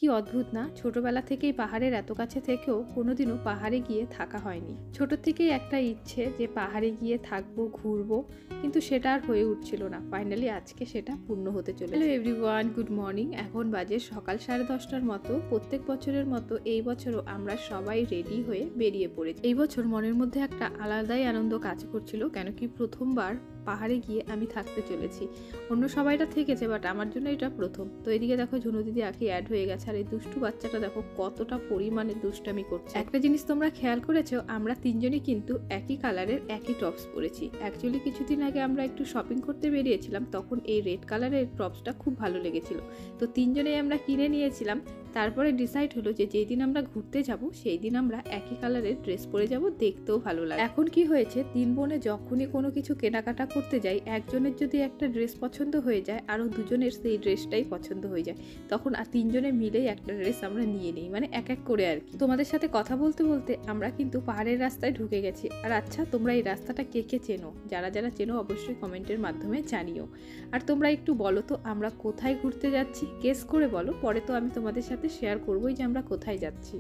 কি অদ্ভুত না, ছোটবেলা থেকেই পাহাড়ের এত কাছে থেকেও কোনোদিনও পাহাড়ে গিয়ে থাকা হয়নি। ছোট থেকেই একটা ইচ্ছে যে পাহাড়ে গিয়ে থাকবো, ঘুরবো, কিন্তু সেটা আর হয়ে উঠছিল না। ফাইনালি আজকে সেটা পূর্ণ হতে চলেছে। Hello everyone, good morning. এখন বাজে সকাল 10:30টার মতো। প্রত্যেক বছরের মতো এই বছরও আমরা সবাই রেডি হয়ে বেরিয়ে পড়েছি। এই বছর মনের মধ্যে একটা আলাদাই আনন্দ কাজ করছিল, কেন কি প্রথমবার পাহাড়ে গিয়ে আমি থাকতে চলেছি। অন্য সবাইটা থেকেছে, বাট আমার জন্য এটা প্রথম। তো এদিকে দেখো ঝুনু দিদি আঁকি অ্যাড হয়ে গেছে, আর এই দুষ্টু বাচ্চাটা দেখো কতটা পরিমাণে দুষ্টামি করছে। একটা জিনিস তোমরা খেয়াল করেছো, আমরা তিনজনই কিন্তু একই কালারের একই টপস পরেছি। অ্যাকচুয়ালি কিছুদিন আগে আমরা একটু শপিং করতে বেরিয়েছিলাম, তখন এই রেড কালারের টপসটা খুব ভালো লেগেছিল, তো তিনজনেই আমরা কিনে নিয়েছিলাম। তারপরে ডিসাইড হলো যে যেই দিন আমরা ঘুরতে যাব সেই দিন আমরা একই কালারের ড্রেস পরে যাব, দেখতেও ভালো লাগে। এখন কি হয়েছে, তিন বোনে যখনই কোনো কিছু কেনাকাটা করতে যাই, একজনের যদি একটা ড্রেস পছন্দ হয়ে যায়, আরও দুজনের সেই ড্রেসটাই পছন্দ হয়ে যায়, তখন আর তিনজনে মিলেই একটা ড্রেস আমরা নিয়ে নিই, মানে এক এক করে আর কি। তোমাদের সাথে কথা বলতে বলতে আমরা কিন্তু পাহাড়ের রাস্তায় ঢুকে গেছি। আর আচ্ছা, তোমরা এই রাস্তাটা কে কে চেনো? যারা যারা চেনো অবশ্যই কমেন্টের মাধ্যমে জানিও। আর তোমরা একটু বলো তো আমরা কোথায় ঘুরতে যাচ্ছি, গেস করে বলো, পরে তো আমি তোমাদের সাথে শেয়ার করবোই যে আমরা কোথায় যাচ্ছি।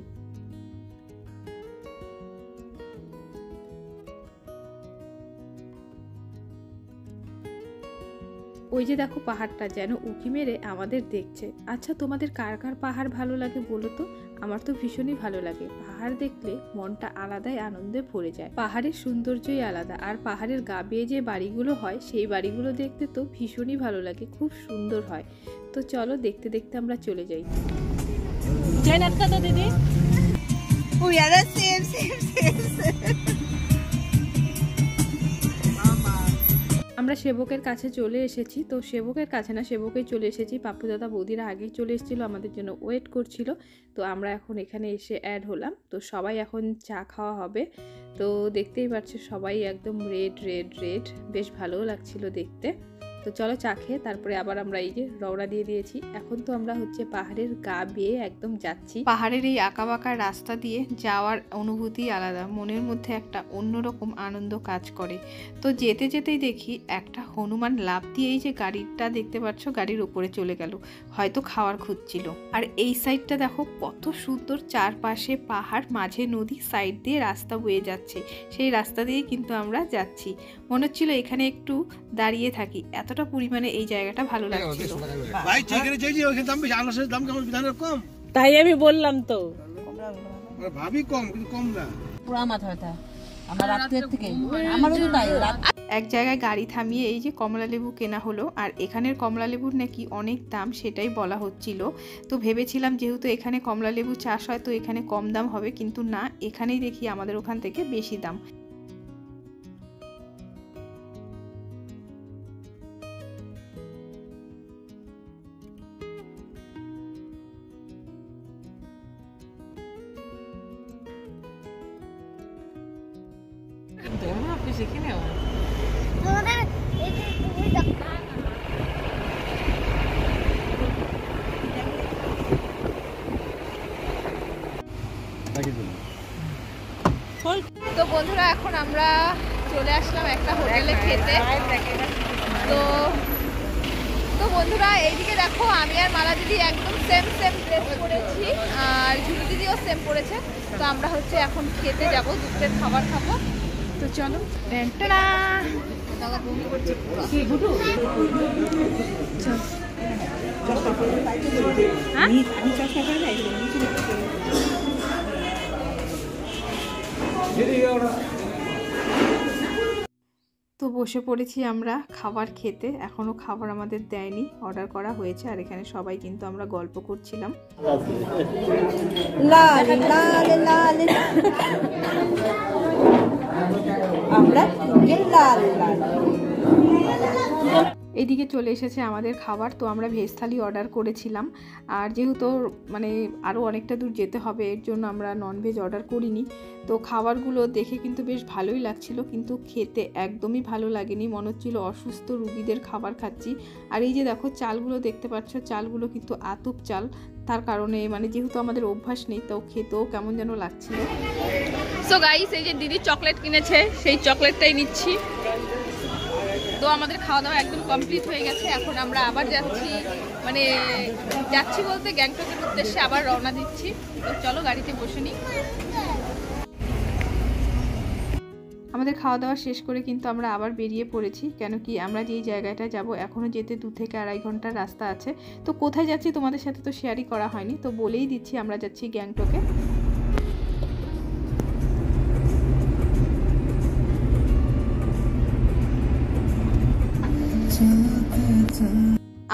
ওই যে দেখো পাহাড়টা যেন উঁকি মেরে আমাদের দেখছে। আচ্ছা, তোমাদের কার কার পাহাড় ভালো লাগে বলো তো? আমার তো ভীষণই ভালো লাগে। পাহাড় দেখলে মনটা আলাদাই আনন্দে ভরে যায়। পাহাড়ের সৌন্দর্যই আলাদা, আর পাহাড়ের গা বেয়ে যে বাড়িগুলো হয় সেই বাড়িগুলো দেখতে তো ভীষণই ভালো লাগে, খুব সুন্দর হয়। তো চলো দেখতে দেখতে আমরা চলে যাই। দিদি আমরা সেবকের কাছে চলে এসেছি। তো সেবকের কাছে না, সেবকেই চলে এসেছি। পাপ্পু দাদা বৌদিরা আগেই চলে এসেছিলো, আমাদের জন্য ওয়েট করছিল। তো আমরা এখন এখানে এসে অ্যাড হলাম। তো সবাই এখন চা খাওয়া হবে। তো দেখতেই পাচ্ছ সবাই একদম রেড রেড রেড, বেশ ভালোও লাগছিল দেখতে। তো চলো চা খেয়ে তারপরে আবার আমরা এই যে রওনা দিয়ে দিয়েছি। এখন তো আমরা হচ্ছে পাহাড়ের গা বেয়ে একদম যাচ্ছি। পাহাড়ের এই আঁকা বাঁকা রাস্তা দিয়ে যাওয়ার অনুভূতি আলাদা, মনের মধ্যে একটা অন্যরকম আনন্দ কাজ করে। তো যেতে যেতেই দেখি একটা হনুমান লাফ দিয়ে এই যে গাড়িটা দেখতে পাচ্ছ, গাড়ির উপরে চলে গেল, হয়তো খাওয়ার খুঁজছিল। আর এই সাইডটা দেখো কত সুন্দর, চারপাশে পাহাড়, মাঝে নদী, সাইড দিয়ে রাস্তা বয়ে যাচ্ছে। সেই রাস্তা দিয়ে কিন্তু আমরা যাচ্ছি। মনে হচ্ছিল এখানে একটু দাঁড়িয়ে থাকি, এতটা পরিমাণে এই জায়গাটা ভালো লাগছিল। তাই আমি বললাম তো, ভাবি কম কিন্তু কম না, পুরা মাথা ব্যথা আমার রাতের থেকে। আমারও তো তাই। এক জায়গায় গাড়ি থামিয়ে এই যে কমলা লেবু কেনা হলো, আর এখানের কমলা লেবুর নাকি অনেক দাম, সেটাই বলা হচ্ছিল। তো ভেবেছিলাম যেহেতু এখানে কমলা লেবু চাষ হয় তো এখানে কম দাম হবে, কিন্তু না, এখানেই দেখি আমাদের ওখান থেকে বেশি দাম। তো বন্ধুরা এখন আমরা চলে আসলাম একটা হোটেলে খেতে। তো বন্ধুরা এইদিকে দেখো, আমি আর মালা দিদি একদম সেম সেম ড্রেস পরেছি, আর ঝুনু দিদিও সেম পরেছে। তো আমরা হচ্ছে এখন খেতে যাব, দুপুরের খাবার খাবো। তো চলো। তো বসে পড়েছি আমরা খাবার খেতে। এখনো খাবার আমাদের দেয়নি, অর্ডার করা হয়েছে। আর এখানে সবাই কিন্তু আমরা গল্প করছিলাম। এদিকে চলে এসেছে আমাদের খাবার। তো আমরা ভেজ থালি অর্ডার করেছিলাম, আর যেহেতু মানে আরও অনেকটা দূর যেতে হবে এর জন্য আমরা ননভেজ অর্ডার করিনি। তো খাবারগুলো দেখে কিন্তু বেশ ভালোই লাগছিল, কিন্তু খেতে একদমই ভালো লাগেনি, মনে হচ্ছিল অসুস্থ রুগীদের খাবার খাচ্ছি। আর এই যে দেখো চালগুলো দেখতে পাচ্ছ, চালগুলো কিন্তু আতপ চাল, তার কারণে মানে যেহেতু আমাদের অভ্যাস নেই তো খেতেও কেমন যেন লাগছিল। সো গাইস, এই যে দিদি চকলেট কিনেছে, সেই চকলেটটাই নিচ্ছি। তো আমাদের খাওয়া দাওয়া একদম কমপ্লিট হয়ে গেছে, এখন আমরা আবার যাচ্ছি মানে যাচ্ছি বলতে গ্যাংটকের উদ্দেশ্যে আবার রওনা দিচ্ছি। তো চলো গাড়িতে বসে নিই। আমাদের খাওয়া দাওয়া শেষ করে কিন্তু আমরা আবার বেরিয়ে পড়েছি, কেন কি আমরা যেই জায়গাটা যাব এখনও যেতে 2 থেকে আড়াই ঘন্টার রাস্তা আছে। তো কোথায় যাচ্ছি তোমাদের সাথে তো শেয়ারই করা হয়নি, তো বলেই দিচ্ছি আমরা যাচ্ছি গ্যাংটকে।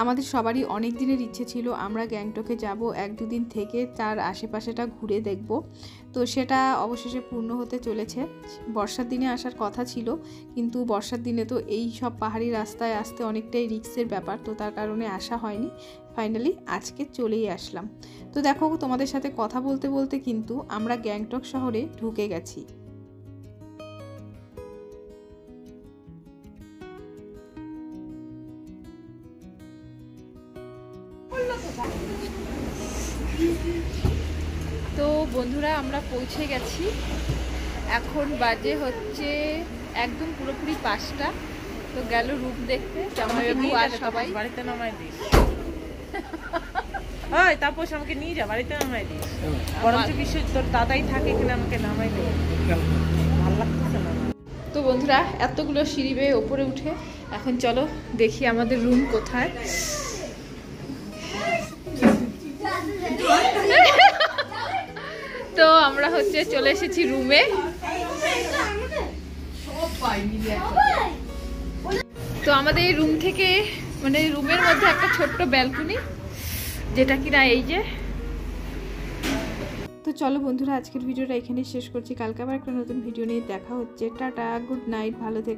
আমাদের সবারই অনেক দিনের ইচ্ছে ছিল আমরা গ্যাংটকে যাব, 1-2 দিন থেকে তার আশেপাশেটা ঘুরে দেখব। তো সেটা অবশেষে পূর্ণ হতে চলেছে। বর্ষার দিনে আসার কথা ছিল, কিন্তু বর্ষার দিনে তো এই সব পাহাড়ি রাস্তায় আসতে অনেকটাই রিস্কের ব্যাপার, তো তার কারণে আসা হয়নি। ফাইনালি আজকে চলেই আসলাম। তো দেখো তোমাদের সাথে কথা বলতে বলতে কিন্তু আমরা গ্যাংটক শহরে ঢুকে গেছি। তো বন্ধুরা আমরা পৌঁছে গেছি, এখন বাজে হচ্ছে একদম পুরোপুরি 5টা। তো গেল রূপ দেখতে জামাইবাবু আর সবাই। বাড়িতে নামাই দিস, ওই তাপস আমাকে নিয়ে যা, বাড়িতে নামাই দিস। বরঞ্চ বিশ্ব তোর দাদাই থাকে এখানে, আমাকে নামাই দে, ভালো লাগতেছে না। তো বন্ধুরা এতগুলো সিঁড়ি বেয়ে ওপরে উঠে এখন চলো দেখি আমাদের রুম কোথায়। তো আমরা হচ্ছে চলে এসেছি রুমে। তো আমাদের রুম থেকে মানে রুমের মধ্যে একটা ছোট্ট ব্যালকনি, যেটা কিনা এই যে। তো চলো বন্ধুরা আজকের ভিডিওটা এখানেই শেষ করছি, কালকে আবার একটা নতুন ভিডিও নিয়ে দেখা হচ্ছে। টাটা, গুড নাইট, ভালো থেকো।